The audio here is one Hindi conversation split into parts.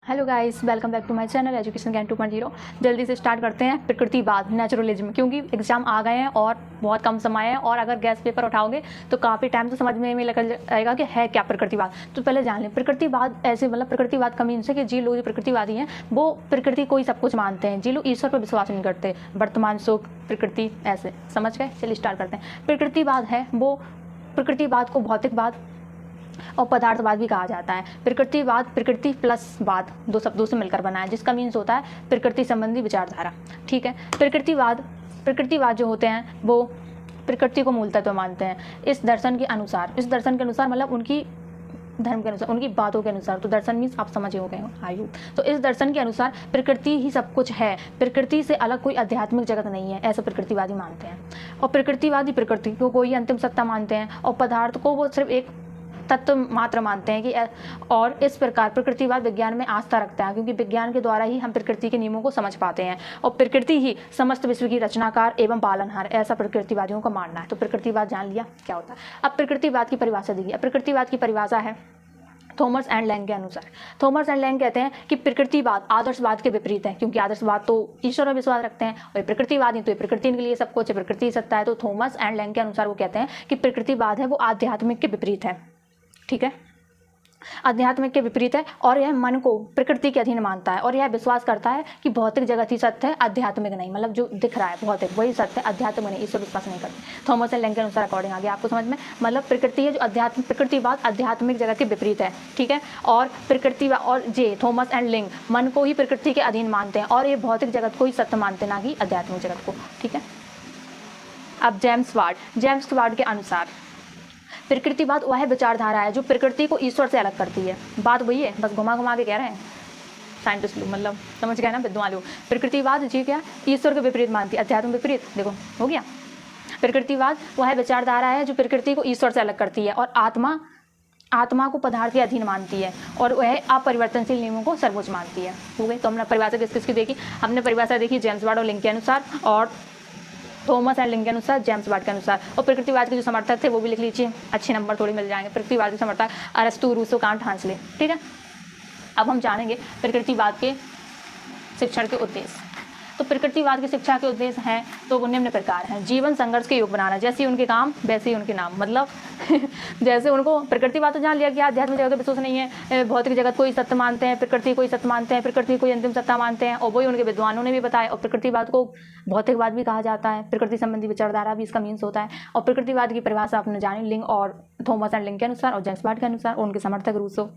Hello guys, welcome back to my channel education Gyan 2.0। जल्दी से स्टार्ट करते हैं प्रकृतिवाद नेचुरलिज्म, क्योंकि एग्जाम आ गए हैं और बहुत कम समय है और अगर गैस पेपर उठाओगे तो काफ़ी टाइम तो समझ में लग जाएगा कि है क्या प्रकृतिवाद। तो पहले जान लें प्रकृतिवाद ऐसे मतलब प्रकृतिवाद का मीन्स है कि जी लोग जो प्रकृतिवादी हैं वो प्रकृति को ही सब कुछ मानते हैं। जी लोग ईश्वर पर विश्वास नहीं करते, वर्तमान सुख प्रकृति ऐसे समझ गए। चलिए स्टार्ट करते हैं। प्रकृतिवाद है वो प्रकृतिवाद को भौतिकवाद और पदार्थवाद भी कहा जाता है। प्रकृतिवाद प्रकृति प्लस वाद दो शब्दों से मिलकर बना है, जिसका मीन्स होता है प्रकृति संबंधी विचारधारा। ठीक है। प्रकृतिवाद जो होते हैं वो प्रकृति को मूल तत्व मानते हैं। इस दर्शन के अनुसार मतलब उनकी धर्म के अनुसार, उनकी बातों के अनुसार, तो दर्शन मीन्स आप समझे हो गए हो आयु। तो इस दर्शन के अनुसार प्रकृति ही सब कुछ है, प्रकृति से अलग कोई आध्यात्मिक जगत नहीं है, ऐसा प्रकृतिवादी मानते हैं। और प्रकृतिवादी प्रकृति को कोई अंतिम सत्ता मानते हैं और पदार्थ को वो सिर्फ एक तत्व मात्र मानते हैं कि और इस प्रकार प्रकृतिवाद विज्ञान में आस्था रखता है, क्योंकि विज्ञान के द्वारा ही हम प्रकृति के नियमों को समझ पाते हैं और प्रकृति ही समस्त विश्व की रचनाकार एवं पालनहार, ऐसा प्रकृतिवादियों का मानना है। तो प्रकृतिवाद जान लिया क्या होता है। अब प्रकृतिवाद की परिभाषा देखिए। प्रकृतिवाद की परिभाषा है थॉमस एंड लैंग के अनुसार। थॉमस एंड लैंग कहते हैं कि प्रकृतिवाद आदर्शवाद के विपरीत है, क्योंकि आदर्शवाद तो ईश्वर में विश्वास रखते हैं और प्रकृतिवादी तो प्रकृति के लिए सब कुछ है, प्रकृति सत्ता है। तो थॉमस एंड लैंग के अनुसार वो कहते हैं कि प्रकृतिवाद है वो आध्यात्मिक के विपरीत है। ठीक है, आध्यात्मिक के विपरीत है और यह मन को प्रकृति के अधीन मानता है और यह विश्वास करता है कि भौतिक जगत ही सत्य है, आध्यात्मिक नहीं। मतलब जो दिख रहा है भौतिक वही सत्य है, आध्यात्मिक नहीं। ईश्वर विश्वास नहीं करते। थॉमस एंड लैंग के अनुसार अकॉर्डिंग आ गया आपको समझ में। मतलब प्रकृति है जो प्रकृतिवाद आध्यात्मिक जगत के विपरीत है। ठीक है। और प्रकृतिवाद और जे थॉमस एंड लैंग मन को ही प्रकृति के अधीन मानते हैं और ये भौतिक जगत को ही सत्य मानते, ना कि आध्यात्मिक जगत को। ठीक है। अब जेम्स वार्ड के अनुसार प्रकृतिवाद वह विचारधारा है जो प्रकृति को ईश्वर से अलग करती है। बात वही है, बस घुमा घुमा के कह रहे हैं साइंटिस्ट लोग, मतलब समझ गए ना विद्वान लोग। प्रकृतिवाद जी क्या ईश्वर के विपरीत मानती है, अध्यात्म विपरीत। देखो हो गया। प्रकृतिवाद वह विचारधारा है जो प्रकृति को ईश्वर से अलग करती है और आत्मा को पदार्थ के अधीन मानती है और वह अपरिवर्तनशील नियमों को सर्वोच्च मानती है। हो गई। तो हमने परिभाषा किसकी देखी? हमने परिभाषा देखी जेम्स वार्ड और लिंग के अनुसार और थॉमस एंड लिंग के अनुसार, जेम्स वार्ड के अनुसार। और प्रकृतिवाद के जो समर्थक थे वो भी लिख लीजिए, अच्छे नंबर थोड़ी मिल जाएंगे। प्रकृतिवाद के समर्थक अरस्तु, रूसो, कांट, हांसले। ठीक है। अब हम जानेंगे प्रकृतिवाद के शिक्षण के उद्देश्य। तो प्रकृतिवाद की शिक्षा के उद्देश्य हैं तो वो निम्न प्रकार हैं। जीवन संघर्ष के योग बनाना, जैसे उनके काम वैसे ही उनके नाम। मतलब जैसे उनको प्रकृतिवाद तो जान लिया कि आध्यात्मिक जगत विश्वास नहीं है, भौतिक जगत को ही सत्य मानते हैं, प्रकृति को ही सत्य मानते हैं, प्रकृति को ही अंतिम सत्ता मानते हैं और वही उनके विद्वानों ने भी बताया। और प्रकृतिवाद को भौतिकवाद भी कहा जाता है, प्रकृति संबंधी विचारधारा भी इसका मीन्स होता है। और प्रकृतिवाद की परिभाषा आपने जानी लिंग और थॉमस एंड लिंग के अनुसार और जेम्स वार्ड के अनुसार, उनके समर्थक रूसो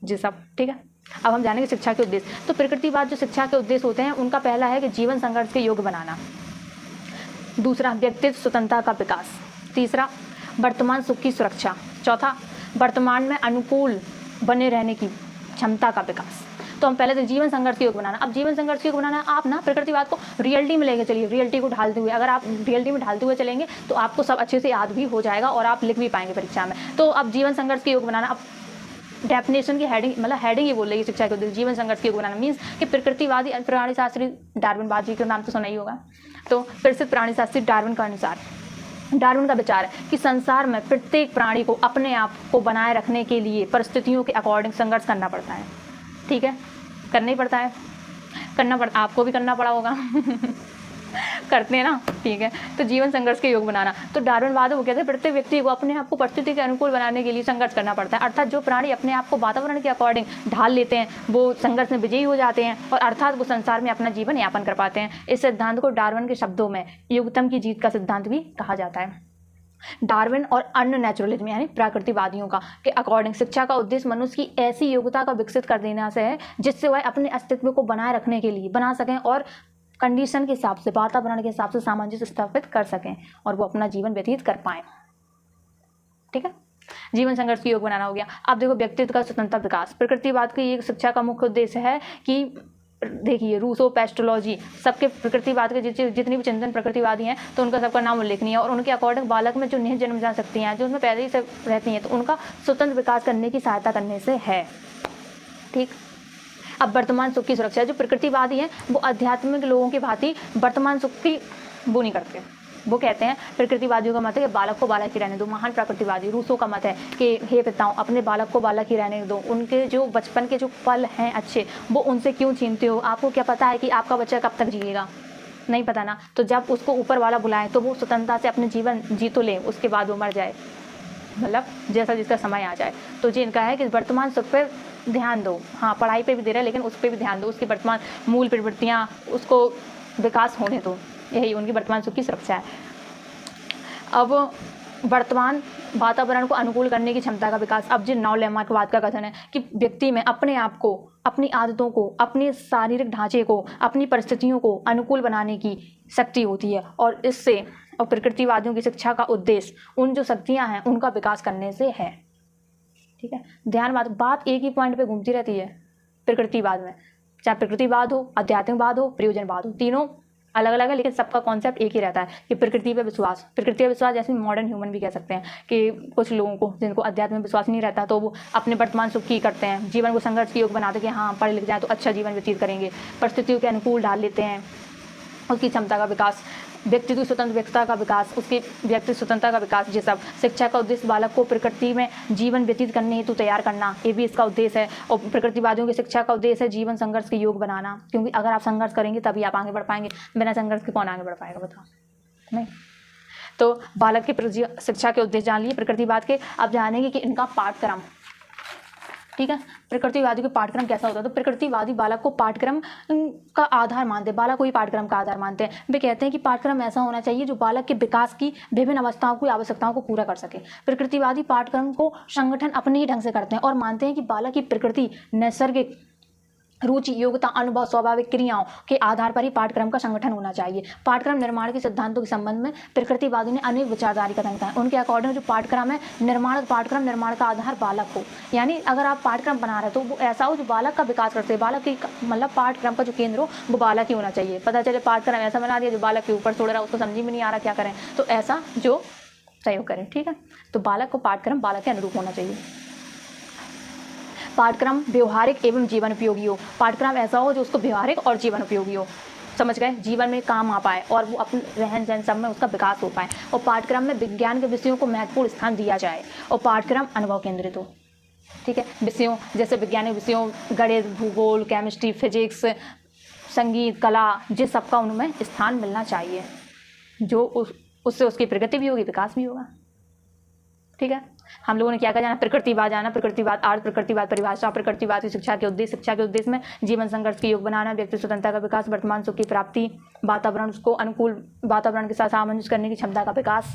जी सब। ठीक है। अब हम जानेंगे शिक्षा के उद्देश्य। तो प्रकृतिवाद जो शिक्षा के उद्देश्य होते हैं उनका पहला है कि जीवन संघर्ष के योग्य बनाना, दूसरा व्यक्तित्व स्वतंत्रता का विकास, तीसरा वर्तमान सुख की सुरक्षा, चौथा वर्तमान में अनुकूल बने रहने की क्षमता का विकास। तो हम पहले तो जीवन संघर्ष के योग बनाना। अब जीवन संघर्ष के योग बनाना आप ना प्रकृतिवाद को रियलिटी में लेके चलिए, रियलिटी को ढालते हुए। अगर आप रियलिटी में ढालते हुए चलेंगे तो आपको सब अच्छे से याद भी हो जाएगा और आप लिख भी पाएंगे परीक्षा में। तो अब जीवन संघर्ष के योग बनाना, अब डेफिनेशन की हेडिंग मतलब हेडिंग ये बोल रही है शिक्षा के उद्देश्य जीवन संघर्ष के योग बनाना मीन्स कि प्रकृतिवादी प्राणी शास्त्री डार्विनवाद जी का नाम तो सुना ही होगा। तो प्रसिद्ध प्राणी शास्त्री डार्विन का अनुसार, डार्विन का विचार है कि संसार में प्रत्येक प्राणी को अपने आप को बनाए रखने के लिए परिस्थितियों के अकॉर्डिंग संघर्ष करना पड़ता है। ठीक है, करना ही पड़ता है, आपको भी करना पड़ा होगा करते हैं ना। ठीक है। तो जीवन संघर्ष के योग बनाना, तो डार्विनवाद वो कहते हैं प्रत्येक व्यक्ति को अपने आप को परिस्थिति के अनुकूल बनाने के लिए संघर्ष करना पड़ता है। अर्थात जो प्राणी अपने आप को वातावरण के अकॉर्डिंग ढाल लेते हैं वो संघर्ष में विजयी हो जाते हैं और अर्थात वो संसार में अपना जीवन यापन कर पाते हैं। इस सिद्धांत को डार्विन के शब्दों में युगतम की जीत का सिद्धांत भी कहा जाता है। डार्विन और अन्य नेचुरलिज्म यानी प्रकृतिवादियों का के अकॉर्डिंग शिक्षा का उद्देश्य मनुष्य की ऐसी योग्यता का विकसित कर देना से है जिससे वह अपने अस्तित्व को बनाए रखने के लिए बना सकें और कंडीशन के हिसाब से, वातावरण के हिसाब से सामंजस्य स्थापित कर सकें और वो अपना जीवन व्यतीत कर पाएं। ठीक है। जीवन संघर्ष के योग बनाना हो गया। अब देखो व्यक्तित्व का स्वतंत्रता विकास। प्रकृतिवाद की एक शिक्षा का मुख्य उद्देश्य है कि देखिए रूसो, पेस्टोलॉजी सबके प्रकृतिवाद के जितनी भी चिंतन प्रकृतिवादी हैं तो उनका सबका नाम उल्लेखनीय है और उनके अकॉर्डिंग बालक में जो निहित जन्मजात शक्तियाँ हैं जो उसमें पहले ही से रहती हैं तो उनका स्वतंत्र विकास करने की सहायता करने से है। ठीक। अब वर्तमान सुख की सुरक्षा, जो प्रकृतिवादी हैं वो आध्यात्मिक लोगों की भांति वर्तमान सुख की वो नहीं करते, वो कहते हैं, प्रकृतिवादियों का मत है कि बालक को बालक ही रहने दो। महान प्रकृतिवादी रूसो का मत है कि हे पिताओं, अपने बालक को बालक ही रहने दो, उनके जो बचपन के जो पल हैं अच्छे, वो उनसे क्यों छीनते हो? आपको क्या पता है कि आपका बच्चा कब तक जिएगा? नहीं पता ना। तो जब उसको ऊपर वाला बुलाए तो वो स्वतंत्रता से अपने जीवन जी तो ले, उसके बाद वो मर जाए, मतलब जैसा जिसका समय आ जाए। तो जी इनका है कि वर्तमान सुख पर ध्यान दो। हाँ, पढ़ाई पे भी दे रहे हैं, लेकिन उस पर भी ध्यान दो, उसकी वर्तमान मूल प्रवृत्तियाँ, उसको विकास होने दो। यही उनकी वर्तमान सुख की सुरक्षा है। अब वर्तमान वातावरण को अनुकूल करने की क्षमता का विकास। अब जिन नवलैमार्कवाद का कथन है कि व्यक्ति में अपने आप को, अपनी आदतों को, अपने शारीरिक ढांचे को, अपनी परिस्थितियों को अनुकूल बनाने की शक्ति होती है, और इससे, और प्रकृतिवादियों की शिक्षा का उद्देश्य उन जो शक्तियां हैं उनका विकास करने से है। ठीक है, ध्यान बात एक ही पॉइंट पे घूमती रहती है प्रकृतिवाद में, चाहे प्रकृतिवाद हो, आध्यात्मिकवाद हो, प्रयोजनवाद हो, तीनों अलग अलग है, लेकिन सबका कॉन्सेप्ट एक ही रहता है कि प्रकृति पे विश्वास। प्रकृति पे विश्वास जैसे मॉडर्न ह्यूमन भी कह सकते हैं कि कुछ लोगों को जिनको अध्यात्म में विश्वास नहीं रहता, तो वो अपने वर्तमान सुख की करते हैं, जीवन को संघर्ष के योग बनाते हैं कि हाँ पढ़ लिख जाए तो अच्छा जीवन व्यतीत करेंगे, परिस्थितियों के अनुकूल डाल लेते हैं, उसकी क्षमता का विकास, व्यक्तित्व स्वतंत्रता का विकास, उसकी व्यक्ति स्वतंत्रता का विकास, ये सब। शिक्षा का उद्देश्य बालक को प्रकृति में जीवन व्यतीत करने हेतु तैयार करना, ये भी इसका उद्देश्य है। और प्रकृतिवादियों की शिक्षा का उद्देश्य है जीवन संघर्ष के योग बनाना, क्योंकि अगर आप संघर्ष करेंगे तभी आप आगे बढ़ पाएंगे, बिना संघर्ष के कौन आगे बढ़ पाएगा बताओ? नहीं। तो बालक की शिक्षा के उद्देश्य जान लिए प्रकृतिवाद के। अब जानेंगे कि इनका पाठ्यक्रम, ठीक है, प्रकृतिवादी का पाठ्यक्रम कैसा होता है। तो प्रकृतिवादी बालक को पाठ्यक्रम का आधार मानते हैं, बालक को ही पाठ्यक्रम का आधार मानते हैं। वे कहते हैं कि पाठ्यक्रम ऐसा होना चाहिए जो बालक के विकास की विभिन्न अवस्थाओं की आवश्यकताओं को पूरा कर सके। प्रकृतिवादी पाठ्यक्रम को संगठन अपने ही ढंग से करते हैं और मानते हैं कि बालक की प्रकृति, नैसर्गिक रुचि, योग्यता, अनुभव, स्वाभाविक क्रियाओं के आधार पर ही पाठ्यक्रम का संगठन होना चाहिए। पाठ्यक्रम निर्माण के सिद्धांतों के संबंध में प्रकृतिवादी ने अनेक विचारधारा कथन किए हैं। उनके अकॉर्डिंग जो पाठ्यक्रम है, पाठ्यक्रम निर्माण का आधार बालक हो, यानी अगर आप पाठ्यक्रम बना रहे हो तो वो ऐसा हो जो बालक का विकास करते हैं, बालक की, मतलब पाठ्यक्रम का जो केंद्र हो वो बालक ही होना चाहिए। पता चले पाठ्यक्रम ऐसा बना दिया जो बालक के ऊपर छोड़ रहा है, उसको समझ में नहीं आ रहा क्या करें, तो ऐसा जो सहयोग करें। ठीक है, तो बालक को पाठ्यक्रम बालक के अनुरूप होना चाहिए। पाठ्यक्रम व्यवहारिक एवं जीवन उपयोगी हो। पाठ्यक्रम ऐसा हो जो उसको व्यवहारिक और जीवन उपयोगी हो, समझ गए, जीवन में काम आ पाए और वो अपने रहन सहन सब में उसका विकास हो पाए। और पाठ्यक्रम में विज्ञान के विषयों को महत्वपूर्ण स्थान दिया जाए और पाठ्यक्रम अनुभव केंद्रित हो। ठीक है, विषयों जैसे वैज्ञानिक विषयों, गणित, भूगोल, केमिस्ट्री, फिजिक्स, संगीत, कला, जिस सबका उनमें स्थान मिलना चाहिए, जो उससे उसकी प्रगति भी होगी, विकास भी होगा। ठीक है, हम लोगों ने क्या क्या जाना, प्रकृतिवाद जाना, प्रकृतिवाद अर्थ, प्रकृतिवाद परिभाषा, प्रकृतिवाद की शिक्षा के उद्देश्य में जीवन संघर्ष के योग बनाना, व्यक्ति स्वतंत्रता का विकास, वर्तमान सुख की प्राप्ति, वातावरण को अनुकूल वातावरण के साथ सामंजस्य करने की क्षमता का विकास।